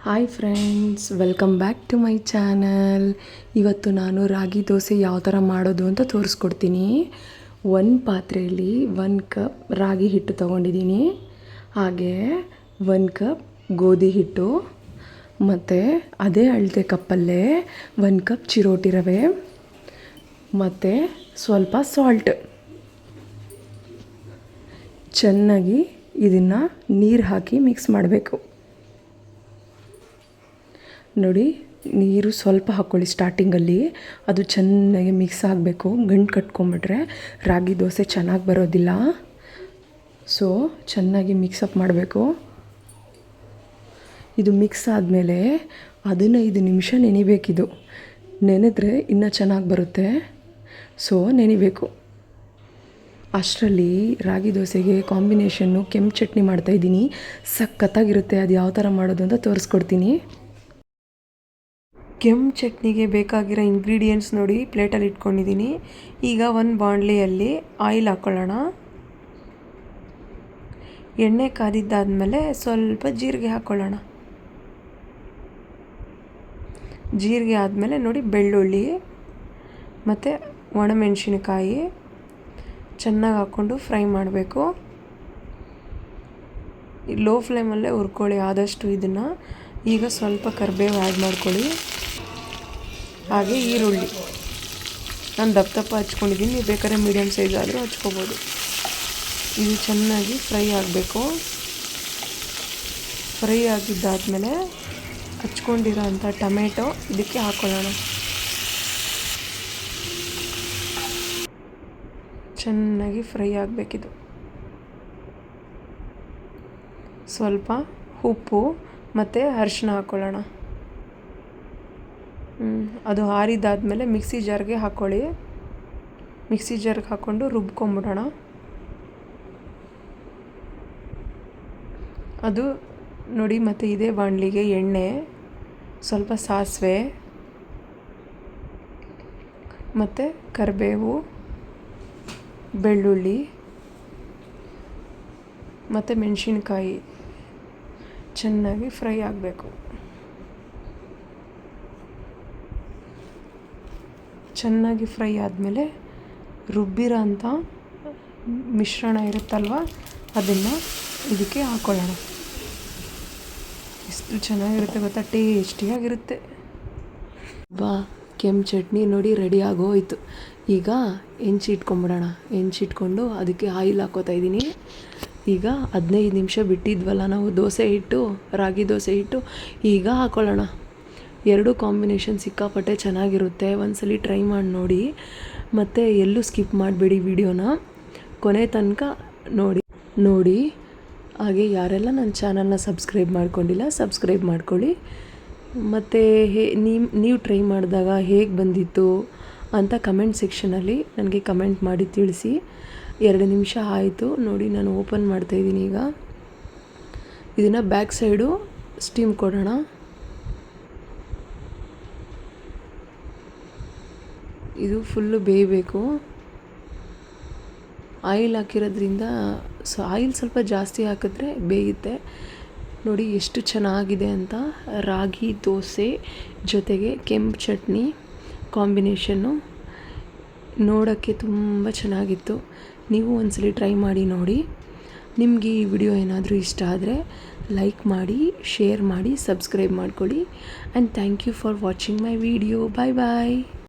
Hi friends, welcome back to my channel. ಇವತ್ತು ನಾನು ರಾಗಿ ದೋಸೆ ಯಾವ ಥರ ಮಾಡೋದು ಅಂತ ತೋರಿಸ್ಕೊಡ್ತೀನಿ. ಒಂದು ಪಾತ್ರೆಯಲ್ಲಿ 1 ಕಪ್ ರಾಗಿ ಹಿಟ್ಟು ತೊಗೊಂಡಿದ್ದೀನಿ. ಹಾಗೆ 1 ಕಪ್ ಗೋಧಿ ಹಿಟ್ಟು, ಮತ್ತು ಅದೇ ಅಳತೆ ಕಪ್ಪಲ್ಲೇ 1 ಕಪ್ ಚಿರೋಟಿ ರವೆ, ಮತ್ತು ಸ್ವಲ್ಪ ಸಾಲ್ಟ್. ಚೆನ್ನಾಗಿ ಇದನ್ನು ನೀರು ಹಾಕಿ ಮಿಕ್ಸ್ ಮಾಡಬೇಕು. ನೋಡಿ, ನೀರು ಸ್ವಲ್ಪ ಹಾಕ್ಕೊಳ್ಳಿ ಸ್ಟಾರ್ಟಿಂಗಲ್ಲಿ. ಅದು ಚೆನ್ನಾಗಿ ಮಿಕ್ಸ್ ಆಗಬೇಕು. ಗಂಟು ಕಟ್ಕೊಂಬಿಟ್ರೆ ರಾಗಿ ದೋಸೆ ಚೆನ್ನಾಗಿ ಬರೋದಿಲ್ಲ. ಸೊ ಚೆನ್ನಾಗಿ ಮಿಕ್ಸಪ್ ಮಾಡಬೇಕು. ಇದು ಮಿಕ್ಸ್ ಆದಮೇಲೆ 15 ನಿಮಿಷ ನೆನಿಬೇಕಿದು. ನೆನೆದ್ರೆ ಇನ್ನೂ ಚೆನ್ನಾಗಿ ಬರುತ್ತೆ. ಸೊ ನೆನಿಬೇಕು. ಅಷ್ಟರಲ್ಲಿ ರಾಗಿ ದೋಸೆಗೆ ಕಾಂಬಿನೇಷನ್ನು ಕೆಂಪು ಚಟ್ನಿ ಮಾಡ್ತಾಯಿದ್ದೀನಿ. ಸಖತ್ತಾಗಿರುತ್ತೆ. ಅದು ಯಾವ ಥರ ಮಾಡೋದು ಅಂತ ತೋರಿಸ್ಕೊಡ್ತೀನಿ. ಕೆಂಪು ಚಟ್ನಿಗೆ ಬೇಕಾಗಿರೋ ಇಂಗ್ರೀಡಿಯೆಂಟ್ಸ್ ನೋಡಿ, ಪ್ಲೇಟಲ್ಲಿ ಇಟ್ಕೊಂಡಿದ್ದೀನಿ. ಈಗ ಒಂದು ಬಾಣಲೆಯಲ್ಲಿ ಆಯಿಲ್ ಹಾಕ್ಕೊಳ್ಳೋಣ. ಎಣ್ಣೆ ಕಾದಿದ್ದಾದಮೇಲೆ ಸ್ವಲ್ಪ ಜೀರಿಗೆ ಹಾಕ್ಕೊಳ್ಳೋಣ. ಜೀರಿಗೆ ಆದಮೇಲೆ ನೋಡಿ, ಬೆಳ್ಳುಳ್ಳಿ ಮತ್ತು ಒಣಮೆಣಸಿನಕಾಯಿ ಚೆನ್ನಾಗಿ ಹಾಕ್ಕೊಂಡು ಫ್ರೈ ಮಾಡಬೇಕು. ಲೋ ಫ್ಲೇಮಲ್ಲೇ ಹುರ್ಕೊಳ್ಳಿ ಆದಷ್ಟು ಇದನ್ನು. ಈಗ ಸ್ವಲ್ಪ ಕರಿಬೇವು ಆ್ಯಡ್ ಮಾಡ್ಕೊಳ್ಳಿ. ಹಾಗೆ ಈರುಳ್ಳಿ ನಾನು ದಪ್ಪ ಹಚ್ಕೊಂಡಿದ್ದೀನಿ. ನೀವು ಬೇಕಾದ್ರೆ ಮೀಡಿಯಮ್ ಸೈಜ್ ಆದರೂ ಹಚ್ಕೋಬೋದು. ಇದು ಚೆನ್ನಾಗಿ ಫ್ರೈ ಆಗಬೇಕು. ಫ್ರೈ ಆಗಿದ್ದಾದಮೇಲೆ ಹಚ್ಕೊಂಡಿರೋ ಅಂಥ ಟೊಮೆಟೊ ಇದಕ್ಕೆ ಹಾಕ್ಕೊಳ್ಳೋಣ. ಚೆನ್ನಾಗಿ ಫ್ರೈ ಆಗಬೇಕಿದು. ಸ್ವಲ್ಪ ಉಪ್ಪು ಮತ್ತು ಅರಿಶಿನ ಹಾಕ್ಕೊಳ್ಳೋಣ. ಅದು ಆರಿದಾದ್ಮೇಲೆ ಮಿಕ್ಸಿ ಜಾರ್ಗೆ ಹಾಕ್ಕೊಳ್ಳಿ. ಮಿಕ್ಸಿ ಜಾರ್ಗೆ ಹಾಕ್ಕೊಂಡು ರುಬ್ಕೊಂಬಿಡೋಣ. ಅದು ನೋಡಿ, ಮತ್ತು ಇದೇ ಬಾಣಲಿಗೆ ಎಣ್ಣೆ, ಸ್ವಲ್ಪ ಸಾಸಿವೆ ಮತ್ತು ಕರಿಬೇವು, ಬೆಳ್ಳುಳ್ಳಿ ಮತ್ತು ಮೆಣಸಿನ್ಕಾಯಿ ಚೆನ್ನಾಗಿ ಫ್ರೈ ಆಗಬೇಕು. ಚೆನ್ನಾಗಿ ಫ್ರೈ ಆದಮೇಲೆ ರುಬ್ಬಿರೋ ಅಂಥ ಮಿಶ್ರಣ ಇರುತ್ತಲ್ವ, ಅದನ್ನು ಇದಕ್ಕೆ ಹಾಕ್ಕೊಳ್ಳೋಣ. ಎಷ್ಟು ಚೆನ್ನಾಗಿರುತ್ತೆ ಗೊತ್ತಾ, ಟೇಸ್ಟಿಯಾಗಿರುತ್ತೆ. ಕೆಂಪು ಚಟ್ನಿ ನೋಡಿ ರೆಡಿ ಆಗೋಯ್ತು. ಈಗ ಹೆಂಚಿಟ್ಕೊಂಬಿಡೋಣ. ಹೆಂಚಿಟ್ಕೊಂಡು ಅದಕ್ಕೆ ಆಯಿಲ್ ಹಾಕ್ಕೋತಾ ಇದ್ದೀನಿ. ಈಗ 15 ನಿಮಿಷ ಬಿಟ್ಟಿದ್ವಲ್ಲ ನಾವು ದೋಸೆ ಹಿಟ್ಟು, ರಾಗಿ ದೋಸೆ ಹಿಟ್ಟು, ಈಗ ಹಾಕ್ಕೊಳ್ಳೋಣ. ಎರಡೂ ಕಾಂಬಿನೇಷನ್ ಸಿಕ್ಕಾಪಟ್ಟೆ ಚೆನ್ನಾಗಿರುತ್ತೆ. ಒಂದ್ಸಲಿ ಟ್ರೈ ಮಾಡಿ ನೋಡಿ. ಮತ್ತು ಎಲ್ಲೂ ಸ್ಕಿಪ್ ಮಾಡಬೇಡಿ ವಿಡಿಯೋನ, ಕೊನೆ ತನಕ ನೋಡಿ. ಹಾಗೆ ಯಾರೆಲ್ಲ ನನ್ನ ಚಾನಲ್ನ ಸಬ್ಸ್ಕ್ರೈಬ್ ಮಾಡ್ಕೊಂಡಿಲ್ಲ, ಸಬ್ಸ್ಕ್ರೈಬ್ ಮಾಡ್ಕೊಳ್ಳಿ. ಮತ್ತು ನೀವು ಟ್ರೈ ಮಾಡಿದಾಗ ಹೇಗೆ ಬಂದಿತ್ತು ಅಂತ ಕಮೆಂಟ್ ಸೆಕ್ಷನಲ್ಲಿ ನನಗೆ ಕಮೆಂಟ್ ಮಾಡಿ ತಿಳಿಸಿ. 2 ನಿಮಿಷ ಆಯಿತು ನೋಡಿ, ನಾನು ಓಪನ್ ಮಾಡ್ತಾಯಿದ್ದೀನಿ. ಈಗ ಇದನ್ನು ಬ್ಯಾಕ್ ಸೈಡು ಸ್ಟೀಮ್ ಕೊಡೋಣ. ಇದು ಫುಲ್ಲು ಬೇಯಬೇಕು. ಆಯಿಲ್ ಹಾಕಿರೋದ್ರಿಂದ ಆಯಿಲ್ ಸ್ವಲ್ಪ ಜಾಸ್ತಿ ಹಾಕಿದ್ರೆ ಬೇಯುತ್ತೆ. ನೋಡಿ ಎಷ್ಟು ಚೆನ್ನಾಗಿದೆ ಅಂತ. ರಾಗಿ ದೋಸೆ ಜೊತೆಗೆ ಕೆಂಪು ಚಟ್ನಿ ಕಾಂಬಿನೇಷನ್ನು ನೋಡೋಕ್ಕೆ ತುಂಬ ಚೆನ್ನಾಗಿತ್ತು. ನೀವು ಒಂದ್ಸಲಿ ಟ್ರೈ ಮಾಡಿ ನೋಡಿ. ನಿಮಗೆ ಈ ವಿಡಿಯೋ ಏನಾದರೂ ಇಷ್ಟ ಆದರೆ ಲೈಕ್ ಮಾಡಿ, ಶೇರ್ ಮಾಡಿ, ಸಬ್ಸ್ಕ್ರೈಬ್ ಮಾಡ್ಕೊಳ್ಳಿ. And thank you for watching my video. Bye bye.